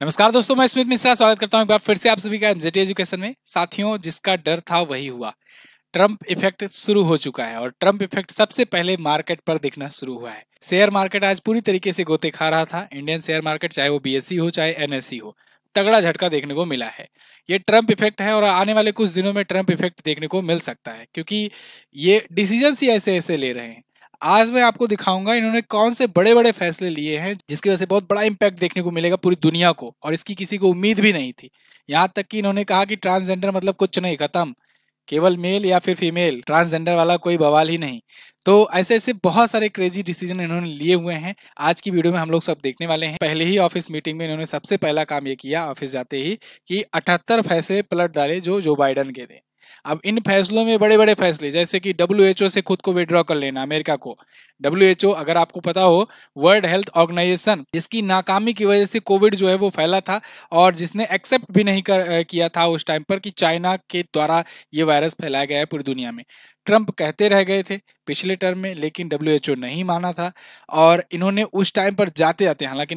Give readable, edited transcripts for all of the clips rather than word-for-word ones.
नमस्कार दोस्तों, मैं स्मित मिश्रा स्वागत करता हूं एक बार फिर से आप सभी का एनजेटी एजुकेशन में। साथियों, जिसका डर था वही हुआ। ट्रम्प इफेक्ट शुरू हो चुका है और ट्रम्प इफेक्ट सबसे पहले मार्केट पर दिखना शुरू हुआ है। शेयर मार्केट आज पूरी तरीके से गोते खा रहा था। इंडियन शेयर मार्केट, चाहे वो बीएसई हो चाहे एनएसई हो, तगड़ा झटका देखने को मिला है। ये ट्रम्प इफेक्ट है और आने वाले कुछ दिनों में ट्रम्प इफेक्ट देखने को मिल सकता है, क्योंकि ये डिसीजन ही ऐसे ऐसे ले रहे हैं। आज मैं आपको दिखाऊंगा इन्होंने कौन से बड़े बड़े फैसले लिए हैं जिसकी वजह से बहुत बड़ा इंपैक्ट देखने को मिलेगा पूरी दुनिया को, और इसकी किसी को उम्मीद भी नहीं थी। यहाँ तक कि इन्होंने कहा कि ट्रांसजेंडर मतलब कुछ नहीं, खत्म, केवल मेल या फिर फीमेल, ट्रांसजेंडर वाला कोई बवाल ही नहीं। तो ऐसे ऐसे बहुत सारे क्रेजी डिसीजन इन्होंने लिए हुए हैं। आज की वीडियो में हम लोग सब देखने वाले हैं। पहले ही ऑफिस मीटिंग में इन्होंने सबसे पहला काम ये किया ऑफिस जाते ही कि 78 फैसले पलट डाले जो जो बाइडन के थे। अब इन फैसलों में बड़े बड़े फैसले, जैसे कि डब्ल्यूएचओ से खुद को विड्रॉ कर लेना, अमेरिका को। डब्ल्यूएचओ, अगर आपको पता हो, वर्ल्ड हेल्थ ऑर्गेनाइजेशन, जिसकी नाकामी की वजह से कोविड जो है वो फैला था और जिसने एक्सेप्ट भी नहीं किया था उस टाइम पर कि चाइना के द्वारा ये वायरस फैलाया गया है पूरी दुनिया में। ट्रंप कहते रह गए थे पिछले टर्म में, लेकिन डब्ल्यूएचओ नहीं माना था। और इन्होंने उस टाइम पर जाते जाते, हालांकि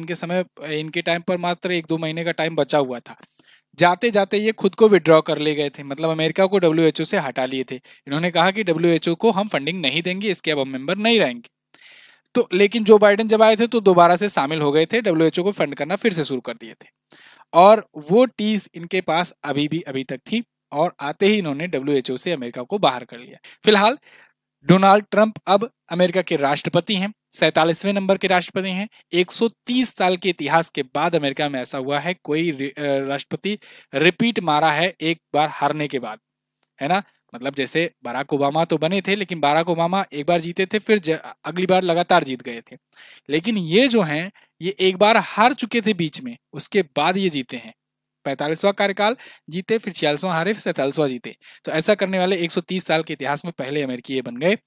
इनके टाइम पर मात्र 1-2 महीने का टाइम बचा हुआ था, जाते जाते ये खुद को विड्रॉ कर ले गए थे। मतलब अमेरिका को डब्ल्यूएचओ से हटा लिए थे। इन्होंने कहा कि डब्ल्यूएचओ को हम फंडिंग नहीं देंगे, इसके अब हम मेंबर नहीं रहेंगे। तो लेकिन जो बाइडेन जब आए थे तो दोबारा से शामिल हो गए थे, डब्ल्यूएचओ को फंड करना फिर से शुरू कर दिए थे। और वो टीज इनके पास अभी तक थी, और आते ही इन्होंने डब्ल्यूएचओ से अमेरिका को बाहर कर लिया। फिलहाल डोनाल्ड ट्रंप अब अमेरिका के राष्ट्रपति हैं, 47वें नंबर के राष्ट्रपति हैं। 130 साल के इतिहास के बाद अमेरिका में ऐसा हुआ है, कोई राष्ट्रपति रिपीट मारा है एक बार हारने के बाद, है ना। मतलब जैसे बराक ओबामा तो बने थे, लेकिन बराक ओबामा एक बार जीते थे, फिर अगली बार लगातार जीत गए थे। लेकिन ये जो हैं, ये एक बार हार चुके थे बीच में, उसके बाद ये जीते हैं। 45वां कार्यकाल जीते, फिर 46वां हारे, फिर 47वां जीते। तो ऐसा करने वाले 130 साल के इतिहास में पहले अमेरिकी ये बन गए।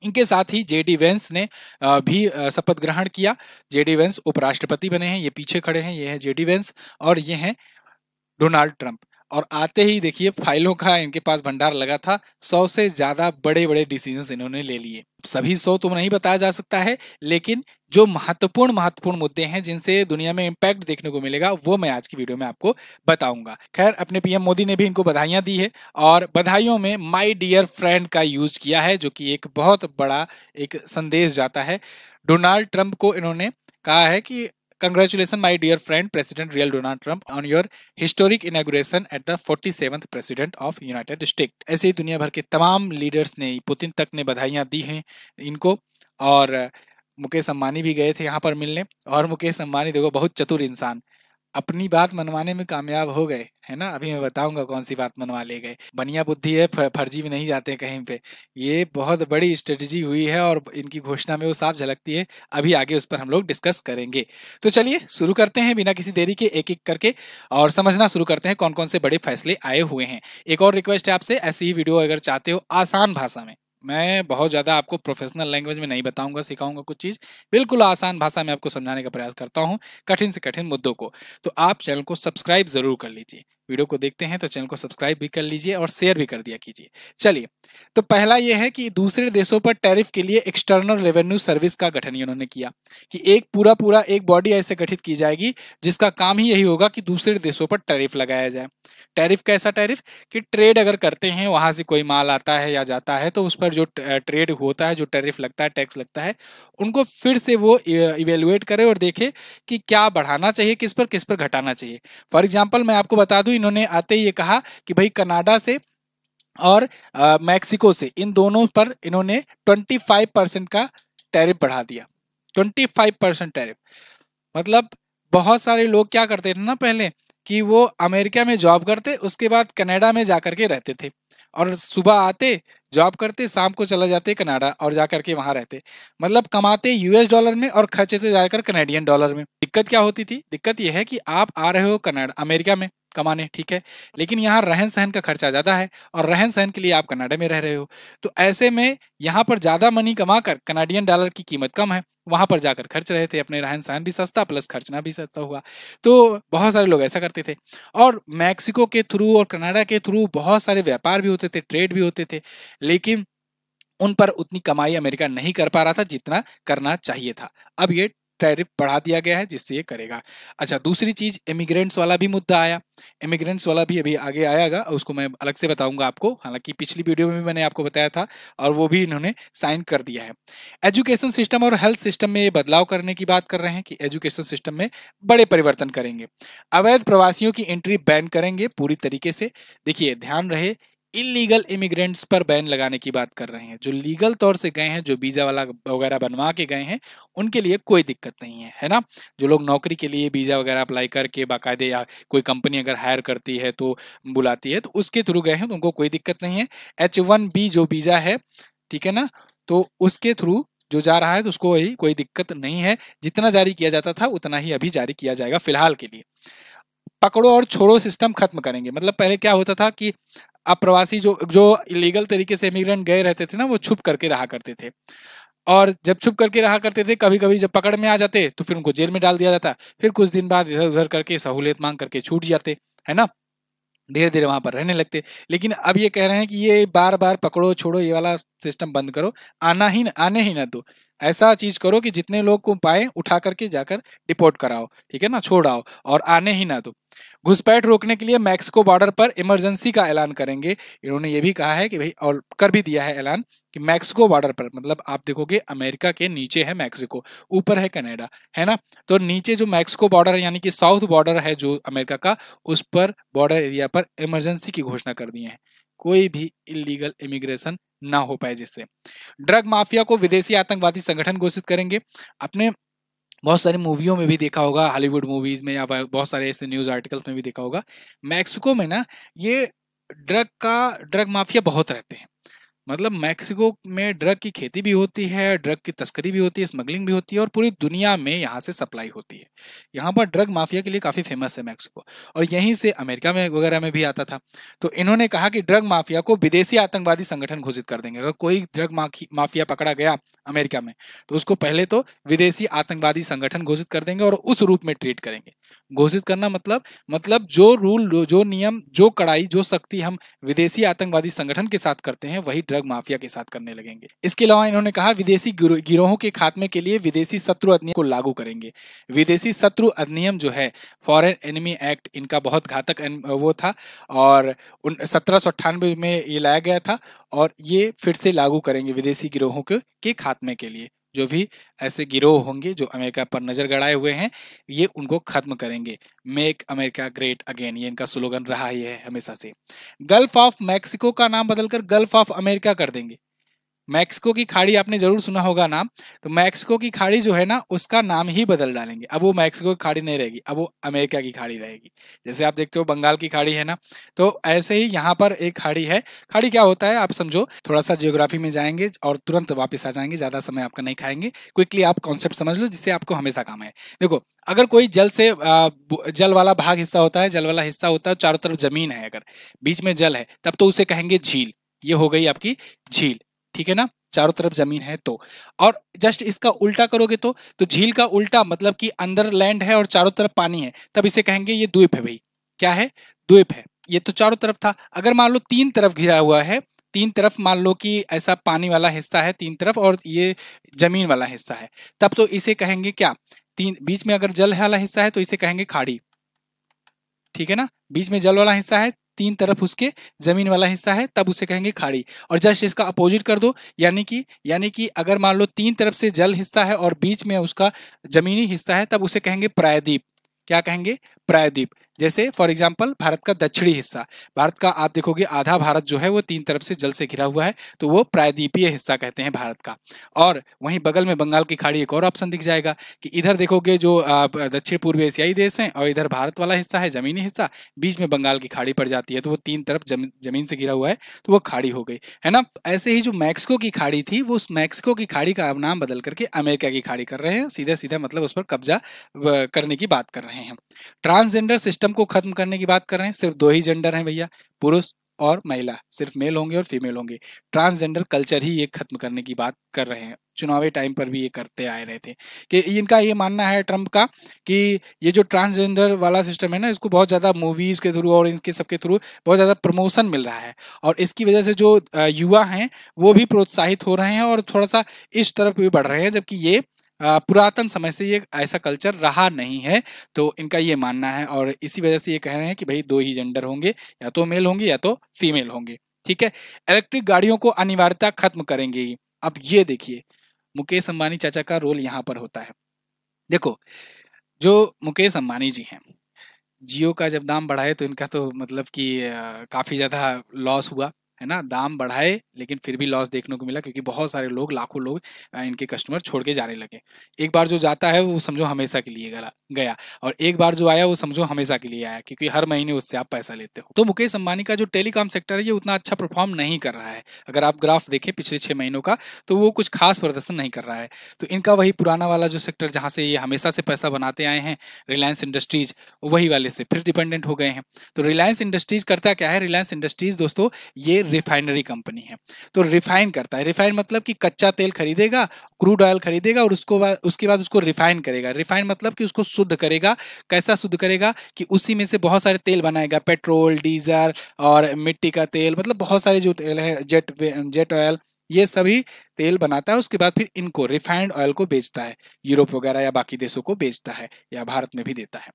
इनके साथ ही जेडी वेंस ने भी शपथ ग्रहण किया। जेडी वेंस उपराष्ट्रपति बने हैं, ये पीछे खड़े हैं, ये है जेडी वेंस और ये हैं डोनाल्ड ट्रंप। और आते ही देखिए फाइलों का इनके पास भंडार लगा था। 100 से ज्यादा बड़े बड़े डिसीजंस इन्होंने ले लिए। सभी 100 तो नहीं बताया जा सकता है, लेकिन जो महत्वपूर्ण मुद्दे हैं जिनसे दुनिया में इम्पैक्ट देखने को मिलेगा, वो मैं आज की वीडियो में आपको बताऊंगा। खैर, अपने पीएम मोदी ने भी इनको बधाइयां दी है और बधाइयों में माय डियर फ्रेंड का यूज किया है, जो कि एक बहुत बड़ा एक संदेश जाता है। डोनाल्ड ट्रंप को इन्होंने कहा है कि congratulation my dear friend President real Donald Trump on your historic inauguration at the 47th president of United State. ऐसे ही दुनिया भर के तमाम लीडर्स ने, पुतिन तक ने बधाइयां दी हैं इनको। और मुकेश अंबानी भी गए थे यहाँ पर मिलने। और मुकेश अंबानी देखो, बहुत चतुर इंसान, अपनी बात मनवाने में कामयाब हो गए, है ना। अभी मैं बताऊंगा कौन सी बात मनवा ले गए। बढ़िया बुद्धि है, फर्जी भी नहीं जाते कहीं पे। ये बहुत बड़ी स्ट्रेटजी हुई है और इनकी घोषणा में वो साफ झलकती है। अभी आगे उस पर हम लोग डिस्कस करेंगे। तो चलिए शुरू करते हैं बिना किसी देरी के, एक एक करके, और समझना शुरू करते हैं कौन कौन से बड़े फैसले आए हुए हैं। एक और रिक्वेस्ट है आपसे, ऐसी ही वीडियो अगर चाहते हो आसान भाषा में, मैं बहुत ज़्यादा आपको प्रोफेशनल लैंग्वेज में नहीं बताऊंगा, सिखाऊंगा कुछ चीज़, बिल्कुल आसान भाषा में आपको समझाने का प्रयास करता हूं, कठिन से कठिन मुद्दों को। तो आप चैनल को सब्सक्राइब जरूर कर लीजिए। वीडियो को देखते हैं तो चैनल को सब्सक्राइब भी कर लीजिए और शेयर भी कर दिया कीजिए। चलिए, तो पहला यह है कि दूसरे देशों पर टैरिफ के लिए एक्सटर्नल रेवेन्यू सर्विस का गठन इन्होंने किया, कि एक पूरा एक बॉडी ऐसे गठित की जाएगी जिसका काम ही यही होगा कि दूसरे देशों पर टैरिफ लगाया जाए। टैरिफ कैसा टैरिफ, कि ट्रेड अगर करते हैं, वहां से कोई माल आता है या जाता है, तो उस पर जो ट्रेड होता है, जो टैरिफ लगता है, टैक्स लगता है, उनको फिर से वो इवेलुएट करे और देखे कि क्या बढ़ाना चाहिए, किस पर घटाना चाहिए। फॉर एग्जाम्पल मैं आपको बता दूं, इन्होंने आते ही ये कहा कि भाई कनाडा से और मैक्सिको से, इन दोनों पर इन्होंने 25% का टैरिफ बढ़ा दिया। 25% टैरिफ मतलब, बहुत सारे लोग क्या करते थे ना पहले, कि वो अमेरिका में जॉब करते, उसके बाद कनाडा में जाकर के रहते थे, और सुबह आते, जॉब करते, शाम को चला जाते कनाडा और जाकर के वहां रहते। मतलब कमाते यूएस डॉलर में और खर्चते जाकर कनेडियन डॉलर में। दिक्कत क्या होती थी? दिक्कत यह है कि आप आ रहे हो कनाडा, अमेरिका में कमाने, ठीक है, लेकिन यहाँ रहन सहन का खर्चा ज्यादा है और रहन सहन के लिए आप कनाडा में रह रहे हो। तो ऐसे में यहाँ पर ज्यादा मनी कमाकर, कनाडियन डॉलर की कीमत कम है, वहां पर जाकर खर्च रहे थे, अपने रहन सहन भी सस्ता प्लस खर्चना भी सस्ता हुआ। तो बहुत सारे लोग ऐसा करते थे। और मैक्सिको के थ्रू और कनाडा के थ्रू बहुत सारे व्यापार भी होते थे, ट्रेड भी होते थे, लेकिन उन पर उतनी कमाई अमेरिका नहीं कर पा रहा था जितना करना चाहिए था। अब ये टैरिफ बढ़ा दिया गया है जिससे ये करेगा। अच्छा, दूसरी चीज इमिग्रेंट्स वाला भी मुद्दा आया। इमिग्रेंट्स वाला भी अभी आगे आएगा, उसको मैं अलग से बताऊंगा आपको। हालांकि पिछली वीडियो में भी मैंने आपको बताया था और वो भी इन्होंने साइन कर दिया है। एजुकेशन सिस्टम और हेल्थ सिस्टम में ये बदलाव करने की बात कर रहे हैं कि एजुकेशन सिस्टम में बड़े परिवर्तन करेंगे। अवैध प्रवासियों की एंट्री बैन करेंगे पूरी तरीके से। देखिए, ध्यान रहे, इलीगल इमिग्रेंट्स पर बैन लगाने की बात कर रहे हैं। जो लीगल तौर से गए हैं, जो वीजा वाला वगैरह बनवा के गए हैं, उनके लिए कोई दिक्कत नहीं है ना। जो लोग नौकरी के लिए वीजा वगैरह अप्लाई करके बाकायदे, या कोई कंपनी अगर हायर करती है तो बुलाती है, तो उसके थ्रू गए हैं तो उनको कोई दिक्कत नहीं है। H1B जो वीजा है, ठीक है ना, तो उसके थ्रू जो जा रहा है तो उसको कोई दिक्कत नहीं है। जितना जारी किया जाता था उतना ही अभी जारी किया जाएगा फिलहाल के लिए। पकड़ो और छोड़ो सिस्टम खत्म करेंगे। मतलब पहले क्या होता था कि अप्रवासी जो जो इलीगल तरीके से इमिग्रेंट गए रहते थे ना, वो छुप करके रहा करते थे। और जब छुप करके रहा करते थे, कभी कभी जब पकड़ में आ जाते तो फिर उनको जेल में डाल दिया जाता। फिर कुछ दिन बाद इधर उधर करके सहूलियत मांग करके छूट जाते, है ना, धीरे धीरे वहां पर रहने लगते। लेकिन अब ये कह रहे हैं कि ये बार बार पकड़ो छोड़ो ये वाला सिस्टम बंद करो, आने ही ना दो। ऐसा चीज करो कि जितने लोग को पाए उठा करके जाकर डिपोर्ट कराओ, ठीक है ना, छोड़ आओ, और आने ही ना दो। घुसपैठ रोकने के लिए मैक्सिको बॉर्डर पर इमरजेंसी का ऐलान करेंगे। इन्होंने ये भी कहा है कि भाई, और कर भी दिया है ऐलान, कि मैक्सिको बॉर्डर पर, मतलब आप देखोगे अमेरिका के नीचे है मैक्सिको, ऊपर है कनाडा, है ना। तो नीचे जो मैक्सिको बॉर्डर है, यानी कि साउथ बॉर्डर है जो अमेरिका का, उस पर बॉर्डर एरिया पर इमरजेंसी की घोषणा कर दी है। कोई भी इलीगल इमिग्रेशन ना हो पाए जिससे। ड्रग माफिया को विदेशी आतंकवादी संगठन घोषित करेंगे। अपने बहुत सारी मूवियों में भी देखा होगा, हॉलीवुड मूवीज में या बहुत सारे ऐसे न्यूज आर्टिकल्स में भी देखा होगा, मैक्सिको में ना ये ड्रग माफिया बहुत रहते हैं। मतलब मैक्सिको में ड्रग की खेती भी होती है, ड्रग की तस्करी भी होती है, स्मगलिंग भी होती है, और पूरी दुनिया में यहाँ से सप्लाई होती है। यहाँ पर ड्रग माफिया के लिए काफी फेमस है मैक्सिको, और यहीं से अमेरिका में वगैरह में भी आता था। तो इन्होंने कहा कि ड्रग माफिया को विदेशी आतंकवादी संगठन घोषित कर देंगे। अगर कोई ड्रग माफिया पकड़ा गया अमेरिका में, तो उसको पहले तो विदेशी आतंकवादी संगठन घोषित कर देंगे और उस रूप में ट्रीट करेंगे। घोषित करना मतलब जो रूल, जो नियम, जो कड़ाई, जो सख्ती हम विदेशी आतंकवादी संगठन के साथ करते हैं, वही ड्रग माफिया के साथ करने लगेंगे। इसके अलावा इन्होंने कहा विदेशी गिरोहों के खात्मे के लिए विदेशी शत्रु अधिनियम को लागू करेंगे। विदेशी शत्रु अधिनियम जो है, फॉरेन एनिमी एक्ट, इनका बहुत घातक वो था, और 1798 में ये लाया गया था, और ये फिर से लागू करेंगे विदेशी गिरोहों के खात्मे के लिए। जो भी ऐसे गिरोह होंगे जो अमेरिका पर नजर गड़ाए हुए हैं, ये उनको खत्म करेंगे। मेक अमेरिका ग्रेट अगेन, ये इनका स्लोगन रहा ही है हमेशा से। गल्फ ऑफ मैक्सिको का नाम बदलकर गल्फ ऑफ अमेरिका कर देंगे। मैक्सिको की खाड़ी आपने जरूर सुना होगा नाम, तो मैक्सिको की खाड़ी जो है ना, उसका नाम ही बदल डालेंगे। अब वो मैक्सिको की खाड़ी नहीं रहेगी, अब वो अमेरिका की खाड़ी रहेगी। जैसे आप देखते हो बंगाल की खाड़ी है ना, तो ऐसे ही यहाँ पर एक खाड़ी है। खाड़ी क्या होता है आप समझो, थोड़ा सा जियोग्राफी में जाएंगे और तुरंत वापस आ जाएंगे, ज्यादा समय आपका नहीं खाएंगे। क्विकली आप कॉन्सेप्ट समझ लो जिससे आपको हमेशा काम है। देखो, अगर कोई जल वाला भाग हिस्सा होता है, जल वाला हिस्सा होता है, चारों तरफ जमीन है, अगर बीच में जल है, तब तो उसे कहेंगे झील। ये हो गई आपकी झील, ठीक है ना, चारों तरफ जमीन है तो। और जस्ट इसका उल्टा करोगे तो झील का उल्टा मतलब कि अंदर लैंड है और चारों तरफ पानी है, तब इसे कहेंगे ये द्वीप है। भाई क्या है? द्वीप है। ये तो चारों तरफ था। अगर मान लो तीन तरफ घिरा हुआ है, तीन तरफ मान लो कि ऐसा पानी वाला हिस्सा है तीन तरफ, और ये जमीन वाला हिस्सा है, तब तो इसे कहेंगे क्या? तीन, बीच में अगर जल वाला हिस्सा है तो इसे कहेंगे खाड़ी, ठीक है ना। बीच में जल वाला हिस्सा है, तीन तरफ उसके जमीन वाला हिस्सा है, तब उसे कहेंगे खाड़ी। और जस्ट इसका अपोजिट कर दो, यानी कि अगर मान लो तीन तरफ से जल हिस्सा है और बीच में उसका जमीनी हिस्सा है, तब उसे कहेंगे प्रायद्वीप। क्या कहेंगे? प्रायद्वीप। जैसे फॉर एग्जांपल भारत का दक्षिणी हिस्सा, भारत का आप देखोगे आधा भारत जो है वो तीन तरफ से जल से घिरा हुआ है, तो वो प्रायद्वीपीय हिस्सा कहते हैं भारत का। और वहीं बगल में बंगाल की खाड़ी, एक और ऑप्शन दिख जाएगा कि इधर देखोगे जो दक्षिण पूर्वी एशियाई देश हैं, और इधर भारत वाला हिस्सा है जमीनी हिस्सा, बीच में बंगाल की खाड़ी पड़ जाती है, तो वो तीन तरफ जमीन से घिरा हुआ है, तो वो खाड़ी हो गई, है ना। ऐसे ही जो मैक्सिको की खाड़ी थी, वो उस मैक्सिको की खाड़ी का नाम बदल करके अमेरिका की खाड़ी कर रहे हैं। सीधा सीधा मतलब उस पर कब्जा करने की बात कर रहे हैं। ट्रांसजेंडर सिस्टम को खत्म करने की बात कर रहे हैं। सिर्फ दो ही जेंडर हैं भैया, पुरुष और महिला, सिर्फ मेल होंगे और फीमेल होंगे। ट्रांसजेंडर कल्चर ही ये खत्म करने की बात कर रहे हैं। चुनावी टाइम पर भी ये करते आए रहे थे कि इनका ये मानना है ट्रम्प का कि ये जो ट्रांसजेंडर वाला सिस्टम है ना, इसको बहुत ज़्यादा मूवीज़ के थ्रू और इनके सबके थ्रू बहुत ज़्यादा प्रमोशन मिल रहा है, और इसकी वजह से जो युवा हैं वो भी प्रोत्साहित हो रहे हैं और थोड़ा सा इस तरफ भी बढ़ रहे हैं, जबकि ये पुरातन समय से ये ऐसा कल्चर रहा नहीं है, तो इनका ये मानना है और इसी वजह से ये कह रहे हैं कि भाई दो ही जेंडर होंगे, या तो मेल होंगे या तो फीमेल होंगे। ठीक है, इलेक्ट्रिक गाड़ियों को अनिवार्यता खत्म करेंगे। अब ये देखिए मुकेश अंबानी चाचा का रोल यहाँ पर होता है। देखो, जो मुकेश अंबानी जी हैं, जियो का जब दाम बढ़ाए तो इनका तो मतलब कि काफ़ी ज़्यादा लॉस हुआ, है ना। दाम बढ़ाए लेकिन फिर भी लॉस देखने को मिला, क्योंकि बहुत सारे लोग, लाखों लोग इनके कस्टमर छोड़ के जाने लगे। एक बार जो जाता है वो समझो हमेशा के लिए गया, और एक बार जो आया वो समझो हमेशा के लिए आया, क्योंकि हर महीने उससे आप पैसा लेते हो। तो मुकेश अंबानी का जो टेलीकॉम सेक्टर है ये उतना अच्छा परफॉर्म नहीं कर रहा है। अगर आप ग्राफ देखें पिछले 6 महीनों का, तो वो कुछ खास प्रदर्शन नहीं कर रहा है। तो इनका वही पुराना वाला जो सेक्टर जहाँ से ये हमेशा से पैसा बनाते आए हैं, रिलायंस इंडस्ट्रीज, वही वाले से फिर डिपेंडेंट हो गए हैं। तो रिलायंस इंडस्ट्रीज करता क्या है? रिलायंस इंडस्ट्रीज दोस्तों ये रिफाइनरी कंपनी है। तो रिफाइन करता है। रिफाइन मतलब कि कच्चा तेल खरीदेगा, क्रूड ऑयल खरीदेगा और उसके बाद उसको रिफाइन करेगा। रिफाइन मतलब कि उसको शुद्ध करेगा। कैसा शुद्ध करेगा? कि उसी में से बहुत सारे तेल बनाएगा, पेट्रोल, डीजल और मिट्टी का तेल, मतलब बहुत सारे जो तेल है, जेट ऑयल, ये सभी तेल बनाता है। उसके बाद फिर इनको रिफाइंड ऑयल को बेचता है, यूरोप वगैरह या बाकी देशों को बेचता है, या भारत में भी देता है।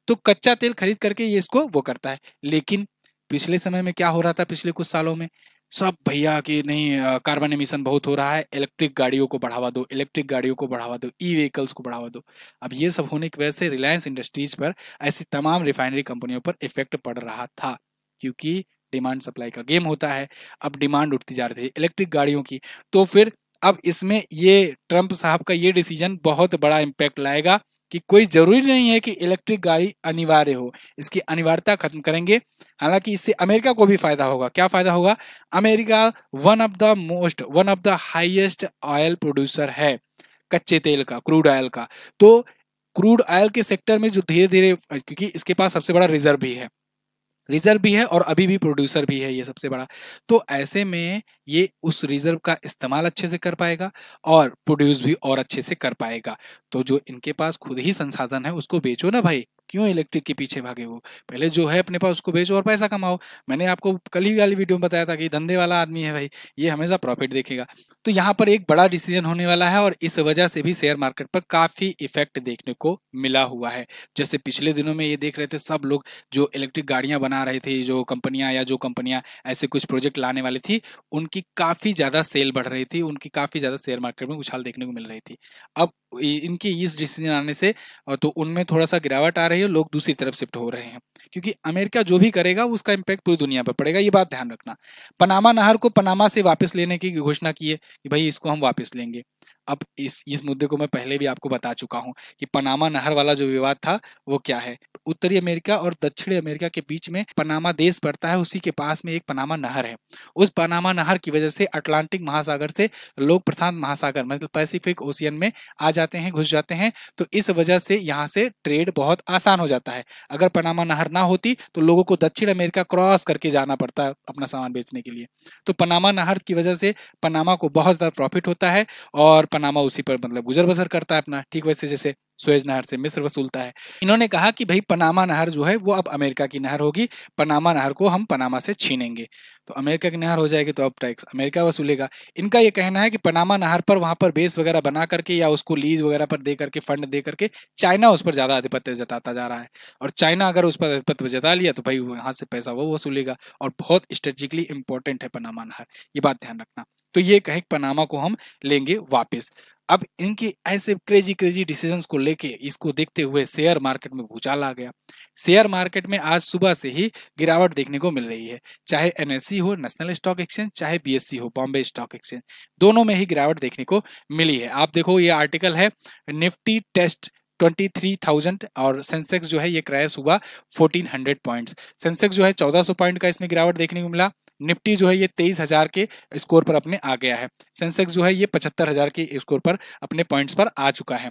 तो कच्चा तेल खरीद करके ये इसको वो करता है। लेकिन पिछले समय में क्या हो रहा था? पिछले कुछ सालों में सब भैया कि नहीं, कार्बन एमिशन बहुत हो रहा है, इलेक्ट्रिक गाड़ियों को बढ़ावा दो, इलेक्ट्रिक गाड़ियों को बढ़ावा दो, ई व्हीकल्स को बढ़ावा दो। अब ये सब होने की वजह से रिलायंस इंडस्ट्रीज पर, ऐसी तमाम रिफाइनरी कंपनियों पर इफेक्ट पड़ रहा था, क्योंकि डिमांड सप्लाई का गेम होता है। अब डिमांड उठती जा रही थी इलेक्ट्रिक गाड़ियों की। तो फिर अब इसमें ये ट्रंप साहब का ये डिसीजन बहुत बड़ा इम्पैक्ट लाएगा, कि कोई जरूरी नहीं है कि इलेक्ट्रिक गाड़ी अनिवार्य हो, इसकी अनिवार्यता खत्म करेंगे। हालांकि इससे अमेरिका को भी फायदा होगा। क्या फायदा होगा? America one of the highest oil producer है, कच्चे तेल का, क्रूड ऑयल का। तो क्रूड ऑयल के सेक्टर में जो धीरे धीरे, क्योंकि इसके पास सबसे बड़ा रिजर्व भी है और अभी भी प्रोड्यूसर भी है ये सबसे बड़ा। तो ऐसे में ये उस रिजर्व का इस्तेमाल अच्छे से कर पाएगा और प्रोड्यूस भी और अच्छे से कर पाएगा। तो जो इनके पास खुद ही संसाधन है उसको बेचो ना भाई, क्यों इलेक्ट्रिक के पीछे भागे हो? पहले जो है अपने पास उसको बेचो और पैसा कमाओ। मैंने आपको कल ही वाली वीडियो में बताया था कि धंधे वाला आदमी है भाई, ये हमेशा प्रॉफिट देखेगा। तो यहाँ पर एक बड़ा डिसीजन होने वाला है, और इस वजह से भी शेयर मार्केट पर काफी इफेक्ट देखने को मिला हुआ है। जैसे पिछले दिनों में ये देख रहे थे सब लोग, जो इलेक्ट्रिक गाड़ियां बना रही थी, जो कंपनियां ऐसे कुछ प्रोजेक्ट लाने वाली थी, उनकी काफी ज्यादा सेल बढ़ रही थी, उनकी काफी ज्यादा शेयर मार्केट में उछाल देखने को मिल रही थी। अब इनके इस डिसीजन आने से तो उनमें थोड़ा सा गिरावट आ रही है, लोग दूसरी तरफ शिफ्ट हो रहे हैं, क्योंकि अमेरिका जो भी करेगा उसका इम्पैक्ट पूरी दुनिया पर पड़ेगा, ये बात ध्यान रखना। पनामा नहर को पनामा से वापस लेने की घोषणा की है कि भाई इसको हम वापस लेंगे। अब इस मुद्दे को मैं पहले भी आपको बता चुका हूं कि पनामा नहर वाला जो विवाद था वो क्या है। उत्तरी अमेरिका और दक्षिणी अमेरिका के बीच में पनामा देश पड़ता है, उसी के पास में एक पनामा नहर है। उस पनामा नहर की वजह से अटलांटिक महासागर से लोग प्रशांत महासागर, मतलब पैसिफिक ओशियन में आ जाते हैं, घुस जाते हैं। तो इस वजह से यहाँ से ट्रेड बहुत आसान हो जाता है। अगर पनामा नहर ना होती तो लोगों को दक्षिण अमेरिका क्रॉस करके जाना पड़ता है अपना सामान बेचने के लिए। तो पनामा नहर की वजह से पनामा को बहुत ज़्यादा प्रॉफिट होता है, और पनामा उसी पर मतलब गुजर बसर करता है अपना, ठीक वैसे जैसे सुएज नहर से मिस्र वसूलता है। इन्होंने कहा कि भाई पनामा नहर जो है वो अब अमेरिका की नहर होगी, पनामा नहर को हम पनामा से छीनेंगे। तो अमेरिका की नहर हो जाएगी तो अब टैक्स अमेरिका वसूलेगा। इनका ये कहना है कि पनामा नहर पर वहां पर बेस वगैरह बना करके या उसको लीज वगैरह पर दे करके, फंड दे करके, चाइना उस पर ज्यादा आधिपत्य जताता जा रहा है। और चाइना अगर उस पर आधिपत्य जता लिया तो भाई वहां से पैसा वो वसूलेगा, और बहुत स्ट्रेटेजिकली इंपॉर्टेंट है पनामा नहर, ये बात ध्यान रखना। तो ये कहे पनामा को हम लेंगे वापस। अब इनके ऐसे क्रेजी डिसीजंस को लेके, इसको देखते हुए शेयर मार्केट में भूचाल आ गया। शेयर मार्केट में आज सुबह से ही गिरावट देखने को मिल रही है, चाहे एनएसई हो, नेशनल स्टॉक एक्सचेंज, चाहे बीएससी हो, बॉम्बे स्टॉक एक्सचेंज, दोनों में ही गिरावट देखने को मिली है। आप देखो ये आर्टिकल है, निफ्टी टेस्ट 23,000 और सेंसेक्स जो है ये क्रैश हुआ 1400 पॉइंट्स। सेंसेक्स जो है 1400 पॉइंट का इसमें गिरावट देखने को मिला। निफ्टी जो है ये 23,000 के स्कोर पर अपने आ गया है। सेंसेक्स जो है ये 75,000 के स्कोर पर अपने पॉइंट्स पर आ चुका है।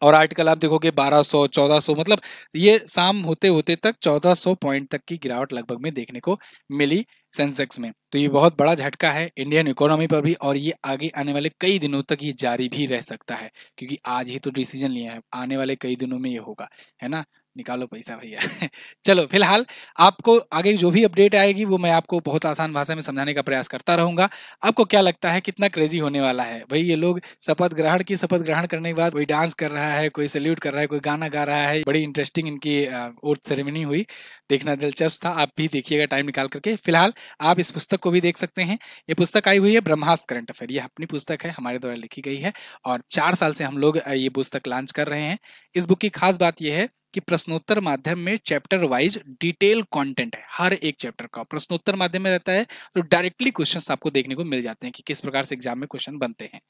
और आर्टिकल आप देखोगे 1200, 1400, मतलब ये शाम होते होते तक 1400 पॉइंट तक की गिरावट लगभग में देखने को मिली सेंसेक्स में। तो ये बहुत बड़ा झटका है इंडियन इकोनॉमी पर भी, और ये आगे आने वाले कई दिनों तक ये जारी भी रह सकता है, क्योंकि आज ही तो डिसीजन लिया है, आने वाले कई दिनों में ये होगा, है ना। निकालो पैसा भैया। चलो फिलहाल आपको आगे जो भी अपडेट आएगी वो मैं आपको बहुत आसान भाषा में समझाने का प्रयास करता रहूंगा। आपको क्या लगता है कितना क्रेजी होने वाला है भाई? ये लोग शपथ ग्रहण करने के बाद कोई डांस कर रहा है, कोई सैल्यूट कर रहा है, कोई गाना गा रहा है। बड़ी इंटरेस्टिंग इनकी ओथ सेरेमनी हुई, देखना दिलचस्प था। आप भी देखिएगा टाइम निकाल करके। फिलहाल आप इस पुस्तक को भी देख सकते हैं। ये पुस्तक आई हुई है ब्रह्मास्त्र करंट अफेयर। ये अपनी पुस्तक है, हमारे द्वारा लिखी गई है और 4 साल से हम लोग ये पुस्तक लॉन्च कर रहे हैं। इस बुक की खास बात यह है कि प्रश्नोत्तर माध्यम में चैप्टर वाइज डिटेल कंटेंट है। हर एक चैप्टर का प्रश्नोत्तर माध्यम में रहता है, तो डायरेक्टली क्वेश्चंस आपको देखने को मिल जाते हैं कि किस प्रकार से एग्जाम में क्वेश्चन बनते हैं।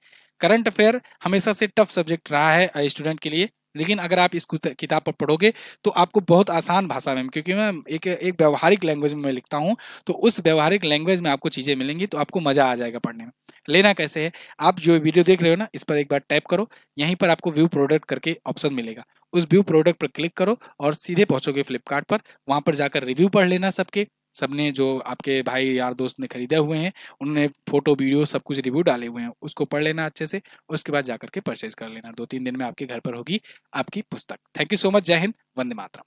करंट अफेयर हमेशा से टफ सब्जेक्ट रहा है स्टूडेंट के लिए, लेकिन अगर आप इस किताब पर पढ़ोगे तो आपको बहुत आसान भाषा में, क्योंकि मैं एक व्यवहारिक लैंग्वेज में मैं लिखता हूँ, तो उस व्यवहारिक लैंग्वेज में आपको चीज़ें मिलेंगी, तो आपको मज़ा आ जाएगा पढ़ने में। लेना कैसे है, आप जो वीडियो देख रहे हो ना, इस पर एक बार टैप करो, यहीं पर आपको व्यू प्रोडक्ट करके ऑप्शन मिलेगा। उस व्यू प्रोडक्ट पर क्लिक करो और सीधे पहुंचोगे फ्लिपकार्ट पर। वहां पर जाकर रिव्यू पढ़ लेना सबने जो आपके भाई यार दोस्त ने खरीदे हुए हैं, उन्होंने फोटो वीडियो सब कुछ रिव्यू डाले हुए हैं, उसको पढ़ लेना अच्छे से। उसके बाद जाकर के परचेज कर लेना। 2-3 दिन में आपके घर पर होगी आपकी पुस्तक। Thank you so much. जय हिंद, वंदे मातरम।